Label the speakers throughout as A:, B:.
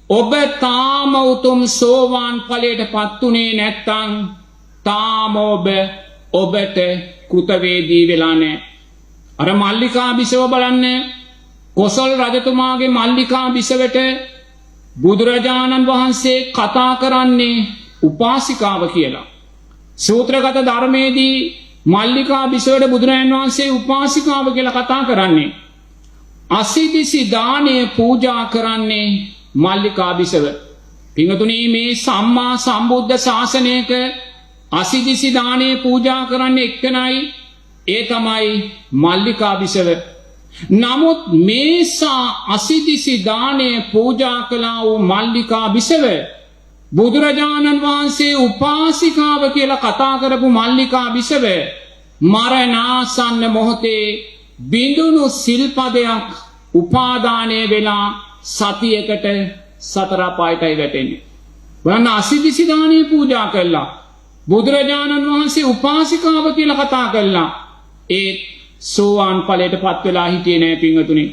A: ඔබ තාම උතුම් සෝවාන් ඵලයට පත්ුනේ නැත්තම් තාම ඔබට කෘතවේදී වෙලා නැහැ. අර මල්ලිකා බිසව බලන්න. කොසල් රජතුමාගේ මල්ලිකා බිසවට බුදුරජාණන් වහන්සේ කතා කරන්නේ උපාසිකාව කියලා. සූත්‍රගත ධර්මයේදී මල්ලිකා බිසවට බුදුරජාණන් වහන්සේ උපාසිකාව කියලා කතා කරන්නේ. අසිදිසි දානය පූජා කරන්නේ මල්ලිකා බිසව. පින්වතුනි, මේ සම්මා සම්බුද්ධ ශාසනයක අසිදිසි දානය පූජා කරන්නේ එක්කනයි, ඒ තමයි මල්ලිකා බිසව. නමුත් මේසා අසිදිසි දානය පූජා කළා වූ මල්ලිකා බිසව බුදුරජාණන් වහන්සේ උපාසිකාව කියලා කතා කරපු මල්ලිකා බිසව මරණාසන්න මොහොතේ බිඳුණු සිල්පදයක් උපාදානය වෙලා සතියකට සතර අපායටයි වැටෙන්නේ. බලන්න, අසිදිසි දානය පූජා කළා, බුදුරජාණන් වහන්සේ උපාසිකාව කියලා කතා කළා. ඒ සෝවාන් ඵලයට පත් වෙලා හිටියේ නෑ පින්වතුනි.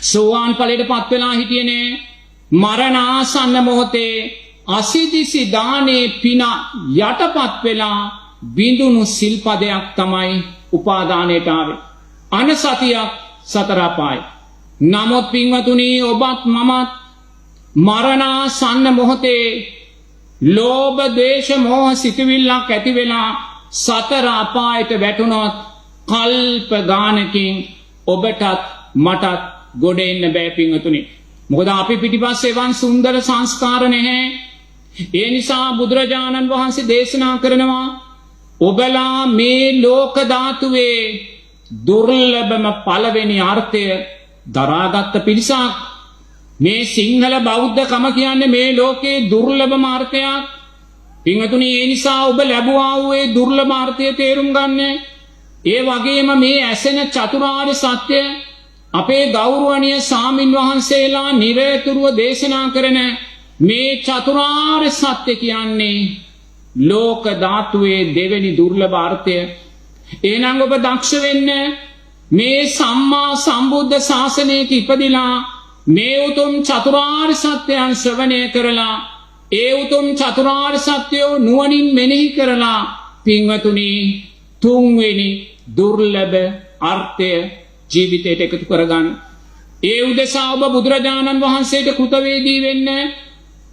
A: සෝවාන් ඵලයට පත් වෙලා හිටියේ නෑ. මරණාසන්න මොහොතේ අසිදිසි දානේ පින යටපත් වෙලා බිඳුණු සිල්පදයක් තමයි උපාදානයට ආවේ. අනසතියක් සතර අපාය. නමුත් පින්වතුනි, ඔබත් මමත් මරණාසන්න මොහොතේ ලෝභ ද්වේෂ මෝහ සිතුවිල්ලක් ඇති වෙලා සතර අපායට වැටුණොත් කල්ප ගානකින් ඔබටත් මටත් ගොඩ එන්න බෑ පින්වතුනි. මොකද අපි පිටිපස්සේ වන් සුන්දර සංස්කාර නැහැ. ඒ නිසා බුදුරජාණන් වහන්සේ දේශනා කරනවා, ඔබලා මේ ලෝක ධාතුවේ දුර්ලභම පළවෙනි අර්ථය දරාගත්ත පිරිසක්. මේ සිංහල බෞද්ධකම කියන්නේ මේ ලෝකේ දුර්ලභම අර්ථයක්. පින්වතුනි, ඒ නිසා ඔබ ලැබුවා වූ ඒ දුර්ලභ අර්ථය තේරුම් ගන්න. ඒ වගේම මේ ඇසෙන චතුරාර්ය සත්‍ය අපේ ගෞරවනීය සාමින් වහන්සේලා නිරතුරුව දේශනා කරන මේ චතුරාර්ය සත්‍ය කියන්නේ ලෝක ධාතුවේ දෙවෙනි දුර්ලභ අර්ථය. එහෙනම් ඔබ දක්ෂ වෙන්න, මේ සම්මා සම්බුද්ධ ශාසනයක ඉපදිලා මේ උතුම් චතුරාර්ය සත්‍යයන් ශ්‍රවණය කරලා ඒ උතුම් චතුරාර්ය සත්‍යය නුවණින් මෙනෙහි කරලා පින්වතුනි, තුන්වෙනි දුර්ලභ අර්ථය ජීවිතයට එකතු කරගන්න. ඒ උදෙසා ඔබ බුදුරජාණන් වහන්සේට කෘතවේදී වෙන්න.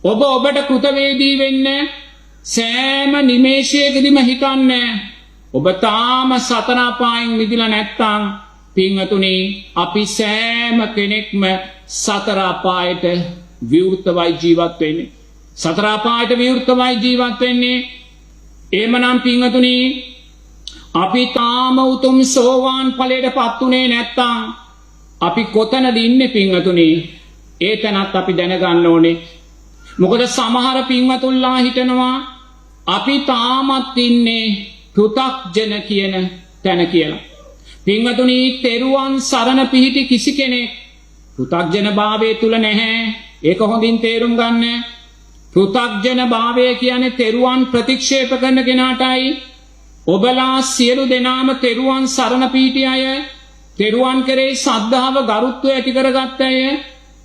A: ඔබට කෘතවේදී වෙන්න. සෑම නිමේෂයකදීම හිතන්න, ඔබ තාම සතර අපායෙන් මිදලා නැත්තම් පින්වතුනි, අපි සෑම කෙනෙක්ම සතර අපායට විවෘතවයි ජීවත් වෙන්නේ. සතර අපායට විවෘතවයි ජීවත් වෙන්නේ. එහෙමනම් පින්වතුනි, අපි තාම උතුම් සෝවාන් ඵලයට පත්ුනේ නැත්තම් අපි කොතනද ඉන්නේ පින්වතුනි? ඒ තැනත් අපි දැනගන්න ඕනේ. මොකද සමහර පින්වතුන්ලා හිතනවා අපි තාමත් ඉන්නේ පෘථග්ජන කියන තැන කියලා. පින්වතුනි, තෙරුවන් සරණ පිහිටි කිසි කෙනෙක් පෘථග්ජන භාවයේ තුල නැහැ. ඒක හොඳින් තේරුම් ගන්න. පෘථග්ජන භාවය කියන්නේ තෙරුවන් ප්‍රතික්ෂේප කරන කෙනාටයි. ඔබලා සියලු දෙනාම තෙරුවන් සරණ පිහිටි අය, තෙරුවන් කරේ ශ්‍රද්ධාව ගරුත්වය ඇති කරගත්ත අය.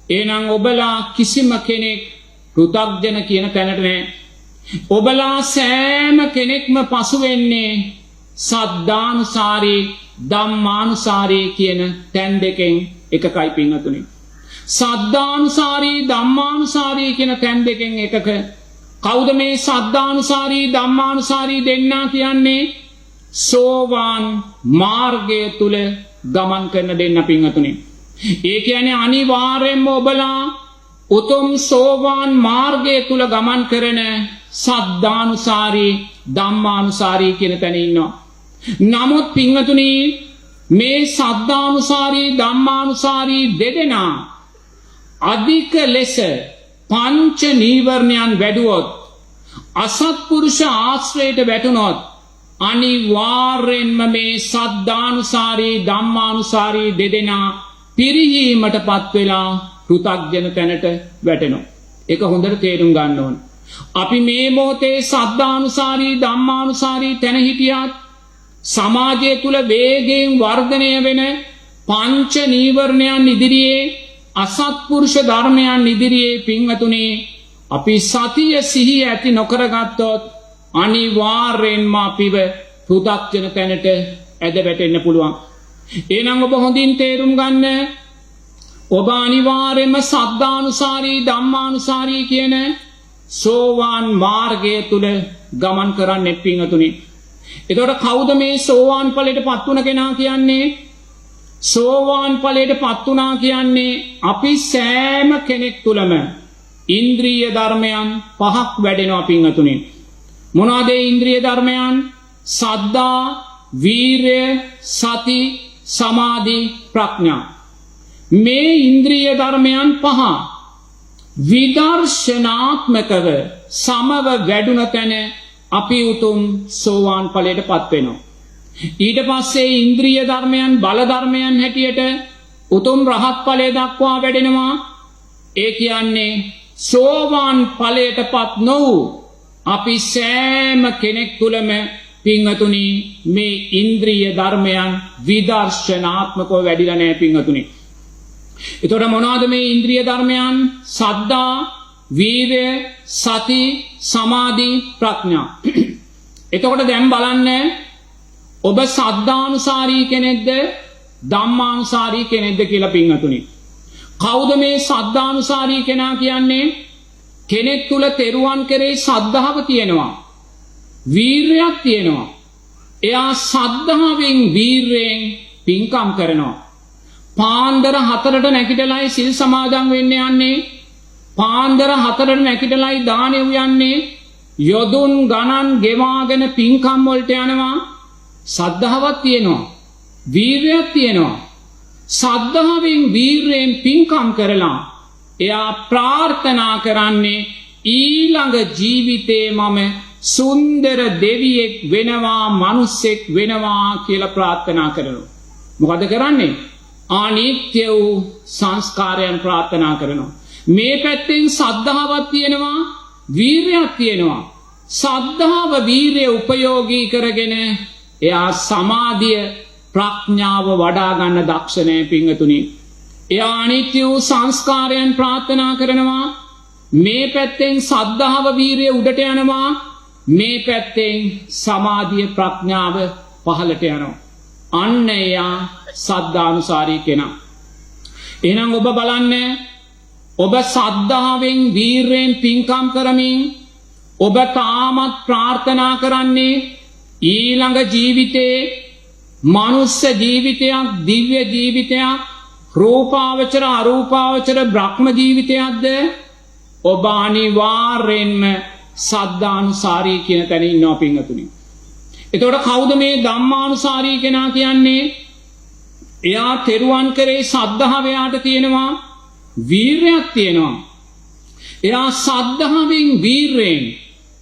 A: එහෙනම් ඔබලා කිසිම කෙනෙක් පෘථග්ජන කියන තැනට නැහැ. ඔබලා සෑම කෙනෙක්ම පසු වෙන්නේ සද්ධානුසාරී ධම්මානුසාරී කියන තැන් දෙකෙන් එකකයි පින්වතුනි. සද්ධානුසාරී ධම්මානුසාරී කියන තැන් දෙකෙන් එකක. කවුද මේ සද්ධානුසාරී ධම්මානුසාරී දෙන්නා කියන්නේ? සෝවාන් මාර්ගය තුල ගමන් කරන දෙන්න පින්වතුනි. ඒ කියන්නේ අනිවාර්යෙන්ම ඔබලා උතුම් සෝවාන් මාර්ගය තුල ගමන් කරන සද්ධානුසාරී ධම්මානුසාරී කියන තැන ඉන්නවා. නමුත් පින්වතුනි, මේ සද්ධානුසාරී ධම්මානුසාරී දෙදෙනා අධික ලෙස පංච නීවරණයන් වැඩුවොත්, අසත්පුරුෂ ආශ්‍රයයට වැටුනොත්, අනිවාර්යෙන්ම මේ සද්ධානුසාරී ධම්මානුසාරී දෙදෙනා පිරිහීමටපත් වෙලා පෘථග්ජන තැනට වැටෙනවා. ඒක හොඳට තේරුම් ගන්න ඕන. අපි මේ මොහොතේ සද්ධානුසාරී ධම්මානුසාරී තැන හිටියත් සමාජය තුල වේගයෙන් වර්ධනය වෙන පංච නීවරණයන් ඉදිරියේ අසත්පුරුෂ ධර්මයන් ඉදිරියේ පින්වතුනි අපි සතිය සිහිය ඇති නොකරගත්තොත් අනිවාර්යෙන්ම අපිව පෘථග්ජන තැනට ඇද වැටෙන්න පුළුවන්. එහෙනම් ඔබ හොඳින් තේරුම් ගන්න, ඔබ අනිවාර්යයෙන්ම සද්ධානුසාරී ධම්මානුසාරී කියන සෝවාන් මාර්ගය තුල ගමන් කරන්නේ පින්වතුනි. එතකොට කවුද මේ සෝවාන් ඵලයට පත් වුණ කෙනා කියන්නේ? සෝවාන් ඵලයට පත් වුණා කියන්නේ අපි සෑම කෙනෙක් තුලම ඉන්ද්‍රිය ධර්මයන් පහක් වැඩෙනවා පින්වතුනි. මොනවාද ඒ ඉන්ද්‍රිය ධර්මයන්? සද්ධා, වීරය, සති, සමාධි, ප්‍රඥා. මේ ඉන්ද්‍රිය ධර්මයන් පහ විදර්ශනාත්මකව සමව වැඩුණ තැන අපි උතුම් සෝවාන් ඵලයට පත් වෙනවා. ඊට පස්සේ ඉන්ද්‍රිය ධර්මයන් බල ධර්මයන් හැටියට උතුම් රහත් ඵලය දක්වා වැඩෙනවා. ඒ කියන්නේ සෝවාන් ඵලයට පත් නොවූ අපි සෑම කෙනෙක් තුලම පින්වතුනි මේ ඉන්ද්‍රිය ධර්මයන් විදර්ශනාත්මකව වැඩිලා නැහැ පින්වතුනි. එතකොට මොනවද මේ ඉන්ද්‍රිය ධර්මයන්? සද්ධා, වීරය, සති, සමාධි, ප්‍රඥා. එතකොට දැන් බලන්න, ඔබ සද්ධානුසාරී කෙනෙක්ද ධම්මානුසාරී කෙනෙක්ද කියලා පින්වතුනි. කවුද මේ සද්ධානුසාරී කෙනා කියන්නේ? කෙනෙක් තුල තෙරුවන් කෙරෙහි ශ්‍රද්ධාව තියෙනවා, වීරයක් තියෙනවා. එයා ශ්‍රද්ධාවෙන් වීරයෙන් පින්කම් කරනවා. පාන්දර 4ට නැගිටලායි සිල් සමාදන් වෙන්න යන්නේ. පාන්දර 4ට නැගිටලායි දානෙ උයන්නේ. යොදුන් ගණන් ගෙවාගෙන පින්කම් වලට යනවා. ශ්‍රද්ධාවක් තියෙනවා, වීරයක් තියෙනවා. ශ්‍රද්ධාවෙන් වීරයෙන් පින්කම් කරලා එයා ප්‍රාර්ථනා කරන්නේ ඊළඟ ජීවිතේ මම සුන්දර දෙවියෙක් වෙනවා, මිනිසෙක් වෙනවා කියලා ප්‍රාර්ථනා කරනවා. මොකද කරන්නේ? අනිත්‍ය වූ සංස්කාරයන් ප්‍රාර්ථනා කරනවා. මේ පැත්තෙන් ශ්‍රද්ධාවක් තියෙනවා, වීරයක් තියෙනවා. ශ්‍රද්ධාව වීරය උපයෝගී කරගෙන එයා සමාධිය ප්‍රඥාව වඩා ගන්න දක්ෂ නැහැ පින්වතුනි. එයා අනිත්‍ය වූ සංස්කාරයන් ප්‍රාර්ථනා කරනවා. මේ පැත්තෙන් ශ්‍රද්ධාව වීරය උඩට යනවා, මේ පැත්තෙන් සමාධිය ප්‍රඥාව පහළට යනවා. අන්න එයා සද්ධානුසාරී කෙනා. එහෙනම් ඔබ බලන්න, ඔබ සද්ධාවෙන් වීරයෙන් පින්කම් කරමින් ඔබ තාමත් ප්‍රාර්ථනා කරන්නේ ඊළඟ ජීවිතේ මනුස්ස ජීවිතයක්, දිව්‍ය ජීවිතයක්, රූපාවචර අරූපාවචර බ්‍රහ්ම ජීවිතයක්ද? ඔබ අනිවාර්යෙන්ම සද්ධානුසාරී කියන තැන ඉන්නවා පින්වතුනි. එතකොට කවුද මේ ධම්මානුසාරී කෙනා කියන්නේ? එයා තෙරුවන් කරේ ශ්‍රද්ධාව එයාට තියෙනවා, වීරයක් තියෙනවා. එයා ශ්‍රද්ධාවෙන් වීරයෙන්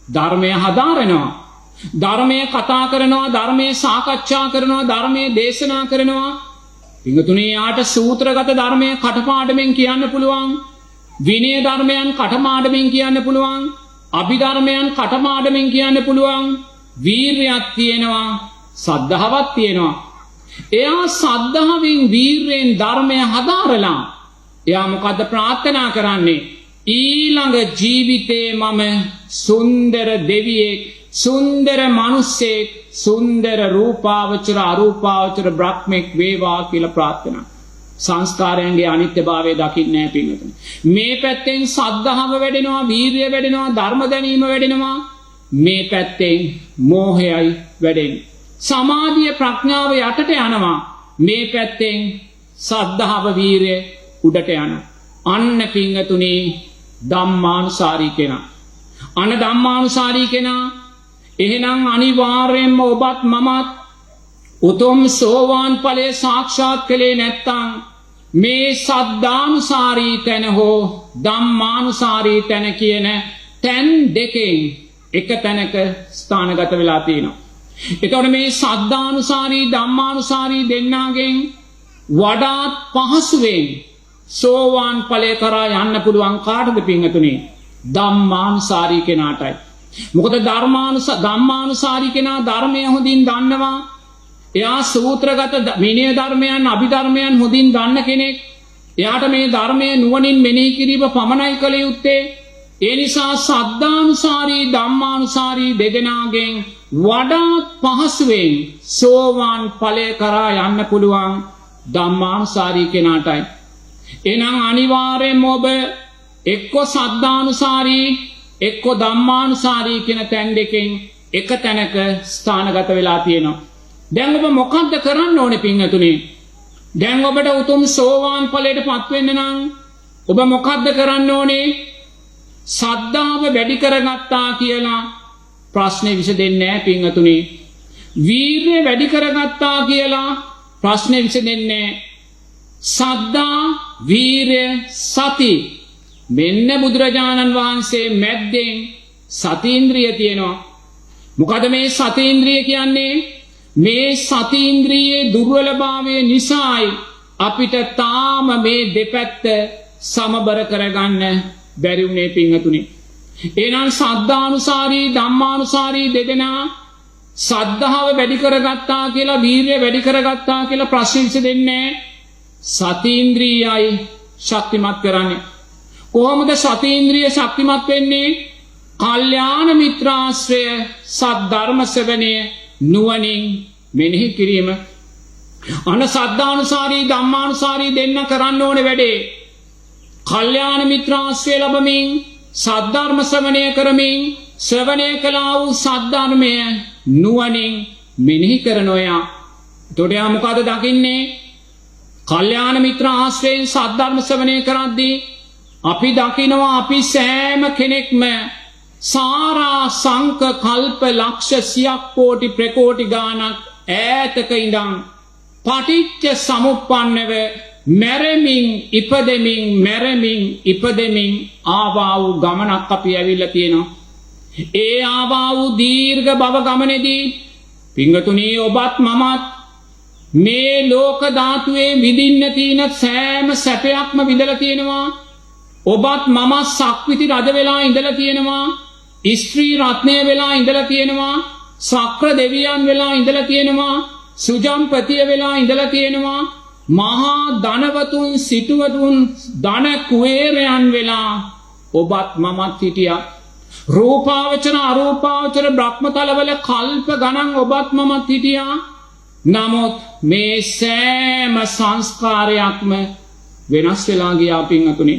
A: ධර්මය හදාරනවා, ධර්මය කතා කරනවා, ධර්මය සාකච්ඡා කරනවා, ධර්මය දේශනා කරනවා. පින්වතුනි යාට සූත්‍රගත ධර්මය කටපාඩමින් කියන්න පුළුවන්, විනය ධර්මයන් කටපාඩමින් කියන්න පුළුවන්, අභිධර්මයන් කටපාඩමින් කියන්න පුළුවන්. වීරයක් තියෙනවා, සද්ධාවක් තියෙනවා. එයා සද්ධාවෙන් වීරයෙන් ධර්මය හදාරලා එයා මොකද්ද ප්‍රාර්ථනා කරන්නේ? ඊළඟ ජීවිතේ මම සුන්දර දෙවියෙක්, සුන්දර මිනිසෙක්, සුන්දර රූපාවචර අරූපාවචර බ්‍රහ්මෙක් වේවා කියලා ප්‍රාර්ථනා. සංස්කාරයන්ගේ අනිත්‍යභාවය දකින්නේ නැහැ පින්වතුනි. මේ පැත්තෙන් සද්ධාව වැඩෙනවා, වීරිය වැඩෙනවා, ධර්ම දැනීම වැඩෙනවා. මේ පැත්තෙන් මෝහයයි වැඩෙන්නේ. සමාධිය ප්‍රඥාව යටට යනවා. මේ පැත්තෙන් සද්ධාව වීරිය උඩට යනවා. අන්න පින්වතුනි ධම්මානුසාරී කෙනා. අන ධම්මානුසාරී කෙනා. එහෙනම් අනිවාර්යයෙන්ම ඔබත් මමත් උතුම් සෝවාන් ඵලයේ සාක්ෂාත් කළේ නැත්නම් මේ සද්ධානුසාරී තැන හෝ ධම්මානුසාරී තැන කියන තැන් දෙකෙන් එක තැනක ස්ථානගත වෙලා තියෙනවා. එතකොට මේ සද්ධානුසාරී ධම්මානුසාරී දෙන්නාගෙන් වඩාත් පහසුවෙන් සෝවාන් ඵලය කරා යන්න පුළුවන් කාටද පින්වතුනි? ධම්මානුසාරී කෙනාටයි. මොකද ධම්මානුසාරී කෙනා ධර්මය හොඳින් දන්නවා. එයා සූත්‍රගත විනය ධර්මයන්, අභිධර්මයන් හොඳින් දන්න කෙනෙක්. එයාට මේ ධර්මයේ නුවණින් මෙනෙහි කිරීම පමණයි කළ යුත්තේ. ඒ නිසා සද්ධානුසාරී ධම්මානුසාරී දෙදෙනාගෙන් වඩාත් පහසුවෙන් සෝවාන් ඵලය කරා යන්න පුළුවන් ධම්මානුසාරී කෙනාටයි. එහෙනම් අනිවාර්යයෙන්ම ඔබ එක්ක සද්ධානුසාරී එක්ක ධම්මානුසාරී කියන තැන් දෙකෙන් එක තැනක ස්ථානගත වෙලා තියෙනවා. දැන් ඔබ මොකක්ද කරන්න ඕනේ පින්වතුනි? දැන් ඔබට උතුම් සෝවාන් ඵලයට පත් වෙන්න නම් ඔබ මොකක්ද කරන්න ඕනේ? සද්ධාව වැඩි කරගත්තා කියලා ප්‍රශ්නේ විසඳෙන්නේ නැහැ පින්වතුනි. වීර්යය වැඩි කරගත්තා කියලා ප්‍රශ්නේ විසඳෙන්නේ නැහැ. සද්ධා, වීර්ය, සති මෙන්න බුදුරජාණන් වහන්සේ මැද්දෙන් සතීන්ද්‍රිය තියෙනවා. මොකද මේ සතීන්ද්‍රිය කියන්නේ? මේ සතීන්ද්‍රියේ දුර්වලභාවය නිසායි අපිට තාම මේ දෙපැත්ත සමබර කරගන්න බැරි වුණේ පින්වතුනි. එහෙනම් සද්ධානුසාරී ධම්මානුසාරී දෙදෙනා සද්ධාව වැඩි කරගත්තා කියලා වීර්යය වැඩි කරගත්තා කියලා ප්‍රශ්න විසඳෙන්නේ සතීන්ද්‍රියයි ශක්තිමත් කරන්නේ. කොහොමද සතීන්ද්‍රිය ශක්තිමත් වෙන්නේ? කල්යාණ මිත්‍රාශ්‍රය, සද්ධර්ම ශ්‍රවණය, නුවණින් මෙනෙහි කිරීම. අන සද්ධානුසාරී ධම්මානුසාරී දෙන්න කරන්න ඕනේ වැඩේ. කල්යාණ මිත්‍රාශ්‍රය ලැබමින් සද්ධර්ම ශ්‍රවණය කරමින් ශ්‍රවණය කළා වූ සද්ධර්මය නුවණින් මෙනෙහි කරනවා. එතකොට යා මොකද දකින්නේ? කල්යාණ මිත්‍ර ආශ්‍රයෙන් සද්ධර්ම ශ්‍රවණය කරද්දී අපි දකිනවා අපි සෑම කෙනෙක්ම සාරා සංක කල්ප ලක්ෂ සියක් කෝටි ප්‍රකෝටි ගානක් ඈතක ඉඳන් පටිච්ච සමුප්පන්නව මැරෙමින් ඉපදෙමින් මැරෙමින් ඉපදෙමින් ආවා වූ ගමනක් අපි ඇවිල්ලා තියෙනවා. ඒ ආවා වූ දීර්ඝ භව ගමනේදී පින්වතුනි ඔබත් මමත් මේ ලෝක ධාතුවේ විඳින්න තියෙන සෑම සැපයක්ම විඳලා තියෙනවා. ඔබත් මමත් සක්විති රජ වෙලා ඉඳලා තියෙනවා. ස්ත්‍රී රත්නය වෙලා ඉඳලා තියෙනවා. සක්‍ර දෙවියන් වෙලා ඉඳලා තියෙනවා. සුජම්පතිය වෙලා ඉඳලා තියෙනවා. මහා ධනවතුන් සිටුවතුන් ධන කුවේරයන් වෙලා ඔබත් මමත් හිටියා. රූපාවචර අරූපාවචර බ්‍රහ්මතලවල කල්ප ගණන් ඔබත් මමත් හිටියා. නමුත් මේ සෑම සංස්කාරයක්ම වෙනස් වෙලා ගියා පින්වතුනි.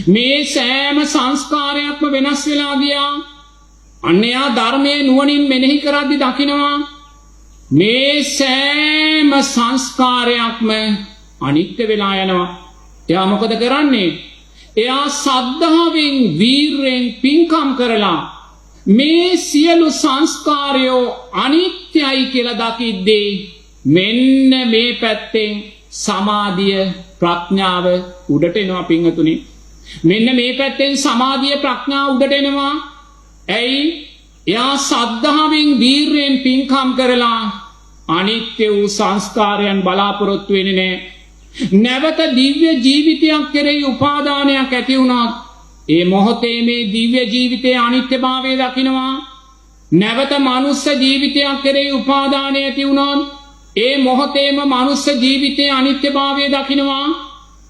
A: මේ සෑම සංස්කාරයක්ම වෙනස් වෙලා ගියා. අන්‍යයා ධර්මයේ නුවණින් මෙනෙහි කරද්දී දකිනවා මේ සෑම සංස්කාරයක්ම අනිත්‍ය වෙලා යනවා. එයා මොකද කරන්නේ? එයා සද්ධාවෙන් වීර්යෙන් පින්කම් කරලා මේ සියලු සංස්කාරයෝ අනිත්‍යයි කියලා දකිද්දී මෙන්න මේ පැත්තෙන් සමාධිය ප්‍රඥාව උඩට එනවා පින්වතුනි. මෙන්න මේ පැත්තෙන් සමාධිය ප්‍රඥාව උඩට එනවා. ඇයි? එයා සද්ධාවෙන් වීර්යෙන් පින්කම් කරලා අනිත්‍ය වූ සංස්කාරයන් බලාපොරොත්තු වෙන්නේ නැහැ. නැවත දිව්‍ය ජීවිතයක් කෙරෙහි උපාදානයක් ඇති වුණත් ඒ මොහොතේ මේ දිව්‍ය ජීවිතයේ අනිත්‍යභාවය දකිනවා. නැවත මනුස්ස ජීවිතයක් කෙරෙහි උපාදානය ඇති වුණත් ඒ මොහොතේම මනුස්ස ජීවිතයේ අනිත්‍යභාවය දකිනවා.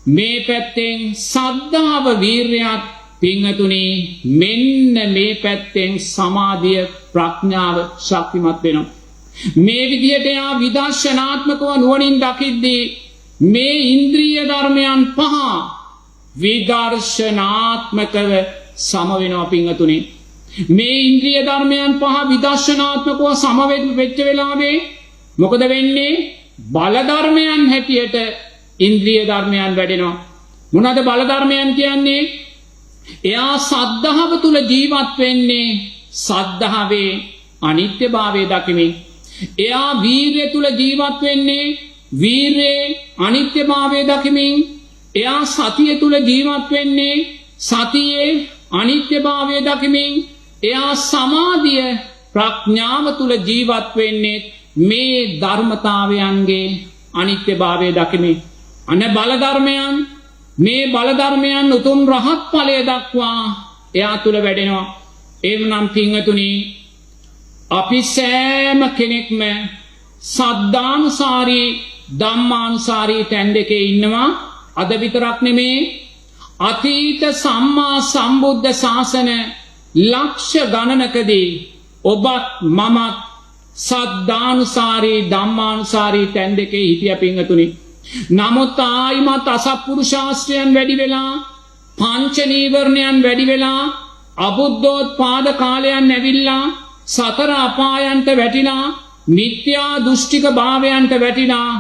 A: මේ පැත්තෙන් සද්ධාව වීර්යයත් පින්වතුනි මෙන්න මේ පැත්තෙන් සමාධිය ප්‍රඥාව ශක්තිමත් වෙනවා. මේ විදිහට යා විදර්ශනාත්මකව නුවණින් දකිද්දී මේ ඉන්ද්‍රිය ධර්මයන් පහ විදර්ශනාත්මකව සම වෙනවා පින්වතුනි. මේ ඉන්ද්‍රිය ධර්මයන් පහ විදර්ශනාත්මකව සම වෙච්ච වෙලාවේ මොකද වෙන්නේ? බල ධර්මයන් හැටියට ඉන්ද්‍රිය ධර්මයන් වැඩෙනවා. මොනවාද බල ධර්මයන් කියන්නේ? එයා සද්ධාව තුල ජීවත් වෙන්නේ සද්ධාවේ අනිත්‍යභාවය දකිමින්. එයා වීර්ය තුල ජීවත් වෙන්නේ වීර්යයේ අනිත්‍යභාවය දකිමින්. එයා සතිය තුල ජීවත් වෙන්නේ සතියේ අනිත්‍යභාවය දකිමින්. එයා සමාධිය ප්‍රඥාව තුල ජීවත් වෙන්නේ මේ ධර්මතාවයන්ගේ අනිත්‍යභාවය දකිමින්. අන බල ධර්මයන් මේ බල ධර්මයන් උතුම් රහත් ඵලය දක්වා එයා තුල වැඩෙනවා. එවනම් පින්වතුනි අපි සෑම කෙනෙක්ම සද්ධානුසාරී ධම්මානුසාරී තැන් දෙකේ ඉන්නවා. අද විතරක් නෙමේ අතීත සම්මා සම්බුද්ධ ශාසන ලක්ෂ ගණනකදී ඔබත් මමත් සද්ධානුසාරී ධම්මානුසාරී තැන් දෙකේ හිටිය පිංගතුනි. නමුත් ආයිමත් අසත්පුරුෂාශ්‍රයන් වැඩි වෙලා පංච නීවරණයන් වැඩි වෙලා අබුද්ධෝත්පාද කාලයන් ඇවිල්ලා සතර අපායන්ට වැටිලා මිත්‍යා දෘෂ්ටික භාවයන්ට වැටිලා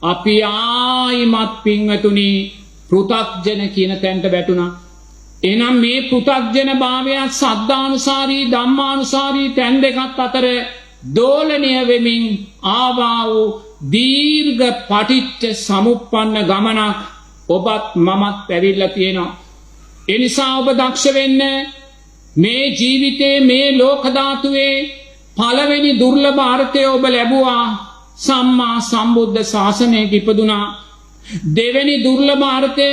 A: අපි ආයිමත් පිංගතුනි පෘථග්ජන කියන තැනට වැටුණා. එනම් මේ පෘථග්ජන භාවයත් සද්ධානුසාරී ධම්මානුසාරී තැන් දෙකත් අතර දෝලනය වෙමින් ආවා වූ දීර්ඝ පටිච්ච සමුප්පන්න ගමනක් ඔබත් මමත් ඇවිල්ලා තියෙනවා. ඒ නිසා ඔබ දක්ෂ වෙන්න මේ ජීවිතේ මේ ලෝක ධාතුවේ පළවෙනි දුර්ලභ අර්ථය ඔබ ලැබුවා සම්මා සම්බුද්ධ ශාසනයක ඉපදුනා. දෙවෙනි දුර්ලභ අර්ථය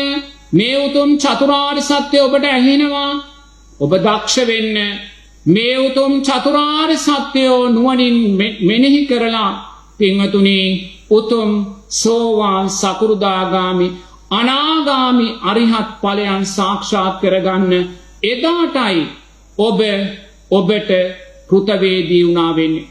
A: මේ උතුම් චතුරාර්ය සත්‍ය ඔබට ඇහෙනවා. ඔබ දක්ෂ වෙන්න මේ උතුම් චතුරාර්ය සත්‍යය නුවණින් මෙනෙහි කරලා පින්වතුනි උතුම් සෝවාන් සකෘදාගාමි අනාගාමි අරිහත් ඵලයන් සාක්ෂාත් කරගන්න එදාටයි ඔබ ඔබට කෘතවේදී වුණා වෙන්නේ.